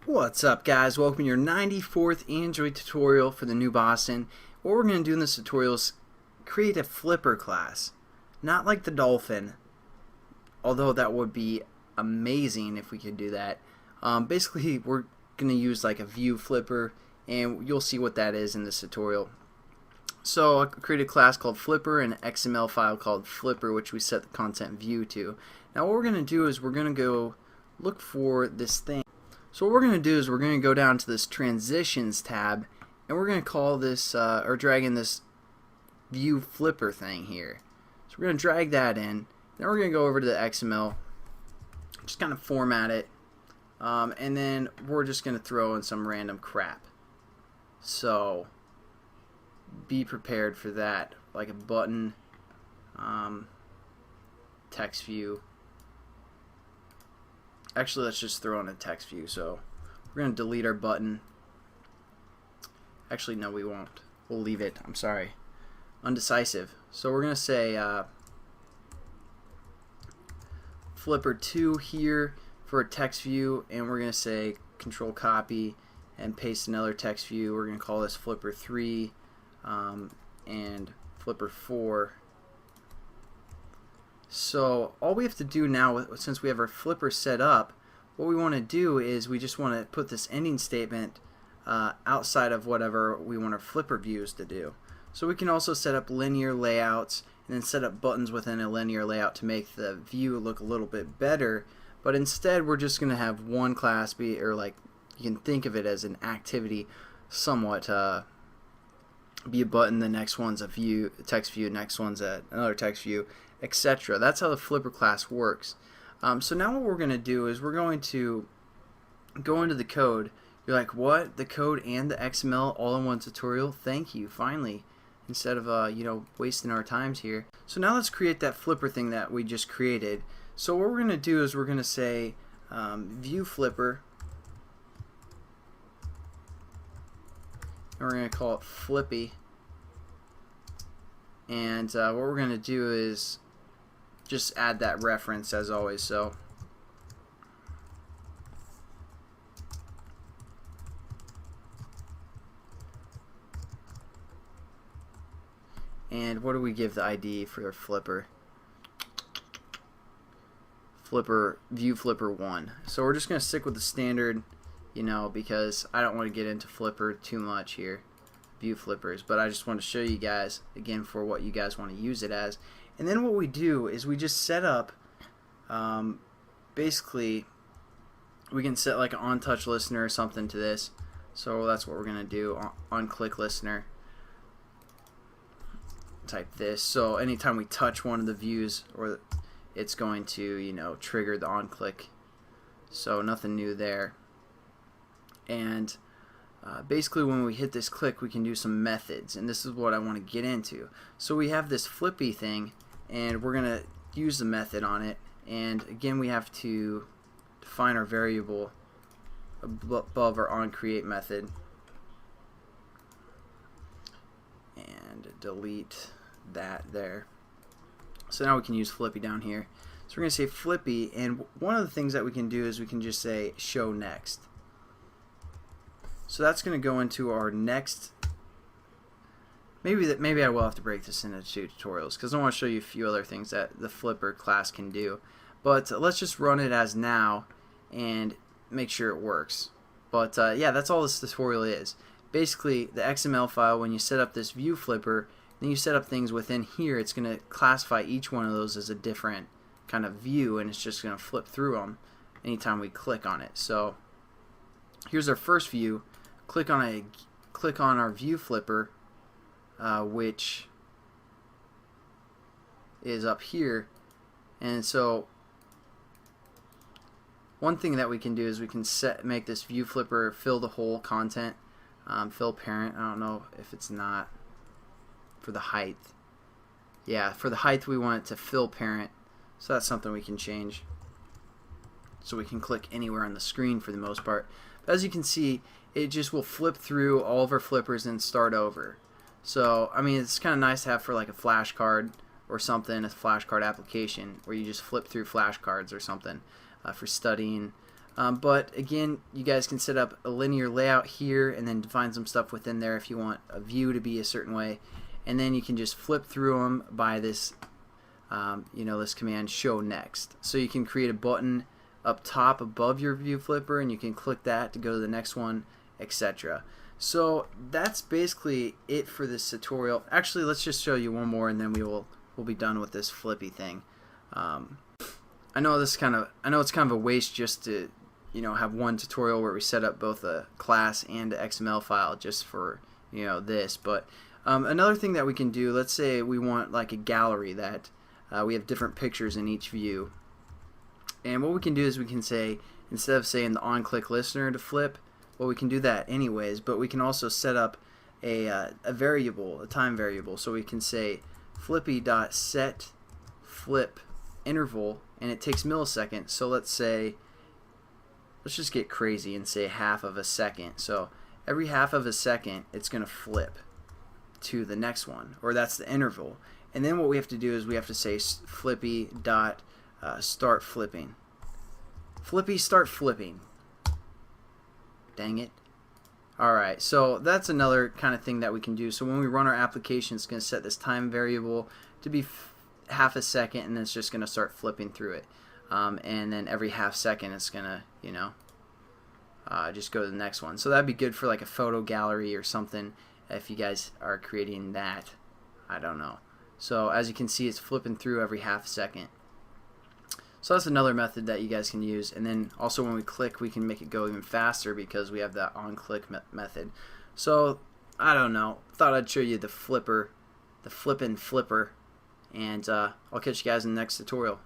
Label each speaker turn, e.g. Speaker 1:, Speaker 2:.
Speaker 1: What's up, guys? Welcome to your 94th Android tutorial for the new Boston. What we're going to do in this tutorial is create a flipper class. Not like the dolphin, although that would be amazing if we could do that. Basically, we're going to use like a ViewFlipper, and you'll see what that is in this tutorial. So I created a class called Flipper and an XML file called Flipper, which we set the content view to. Now what we're going to do is we're going to go look for this thing. So what we're going to do is we're going to go down to this Transitions tab, and we're going to call this, or drag in this ViewFlipper thing here. So we're going to drag that in. Then we're going to go over to the XML, just kind of format it, and then we're just going to throw in some random crap. So be prepared for that, like a button, text view. Actually, let's just throw in a text view. So we're going to delete our button. Actually, no, we won't. We'll leave it. I'm sorry. Undecisive. So we're going to say Flipper 2 here for a text view, and we're going to say Control Copy and paste another text view. We're going to call this Flipper 3 and Flipper 4. So all we have to do now, since we have our flipper set up, what we want to do is we just want to put this ending statement outside of whatever we want our flipper views to do. So we can also set up linear layouts and then set up buttons within a linear layout to make the view look a little bit better. But instead, we're just going to have one class be, or like you can think of it as an activity, somewhat. Be a button, the next one's a view, text view, next one's another text view, etc. That's how the flipper class works. So now what we're going to do is we're going to go into the code. You're like, what? The code and the XML all in one tutorial? Thank you, finally. Instead of wasting our times here. So now let's create that flipper thing that we just created. So what we're going to do is we're going to say ViewFlipper, and we're going to call it Flippy. And what we're going to do is just add that reference as always. So and what do we give the ID for our flipper? Flipper ViewFlipper 1. So we're just going to stick with the standard, because I don't want to get into flipper too much here, view flippers, but I just want to show you guys again for what you guys want to use it as. And then what we do is we just set up, basically we can set like an on touch listener or something to this. So that's what we're going to do, on click listener. Type this, so anytime we touch one of the views, or it's going to trigger the on click. So nothing new there. And basically when we hit this click, we can do some methods, and this is what I want to get into. So we have this flippy thing, and we're gonna use the method on it, and again we have to define our variable above our onCreate method and delete that there. So now we can use Flippy down here. So we're going to say Flippy, and one of the things that we can do is we can just say show next. So that's going to go into our next. Maybe I will have to break this into two tutorials, because I want to show you a few other things that the flipper class can do. But let's just run it as now and make sure it works. But yeah, that's all this tutorial is. Basically, the XML file, when you set up this view flipper, then you set up things within here, it's going to classify each one of those as a different kind of view, and it's just going to flip through them anytime we click on it. So here's our first view. Click on our view flipper, which is up here. And so one thing that we can do is we can make this view flipper fill the whole content. Fill parent. I don't know if it's not for the height. Yeah, for the height we want it to fill parent, so that's something we can change. So we can click anywhere on the screen for the most part. But as you can see, it just will flip through all of our flippers and start over. So I mean, it's kind of nice to have for like a flashcard or something, a flashcard application where you just flip through flashcards or something for studying. But again, you guys can set up a linear layout here and then define some stuff within there if you want a view to be a certain way, and then you can just flip through them by this this command show next. So you can create a button up top above your ViewFlipper and you can click that to go to the next one, etc. So that's basically it for this tutorial. Actually, let's just show you one more and then we'll be done with this flippy thing. I know it's kind of a waste just to have one tutorial where we set up both a class and an XML file just for this, but another thing that we can do, let's say we want like a gallery that we have different pictures in each view, and what we can do is we can say, instead of saying the on-click listener to flip, well, we can do that anyways, but we can also set up a variable, a time variable, so we can say flippy.set flip interval, and it takes milliseconds. So let's just get crazy and say half of a second. So every half of a second it's going to flip to the next one, or that's the interval. And then what we have to do is we have to say flippy dot start flipping. Flippy start flipping. Dang it. Alright, so that's another kind of thing that we can do. So when we run our application, it's going to set this time variable to be half a second, and it's just going to start flipping through it. And then every half second it's going to, just go to the next one. So that'd be good for like a photo gallery or something if you guys are creating that. I don't know. So as you can see, it's flipping through every half second. So that's another method that you guys can use. And then also when we click, we can make it go even faster because we have that on-click method. So I don't know. Thought I'd show you the flippin' flipper. And I'll catch you guys in the next tutorial.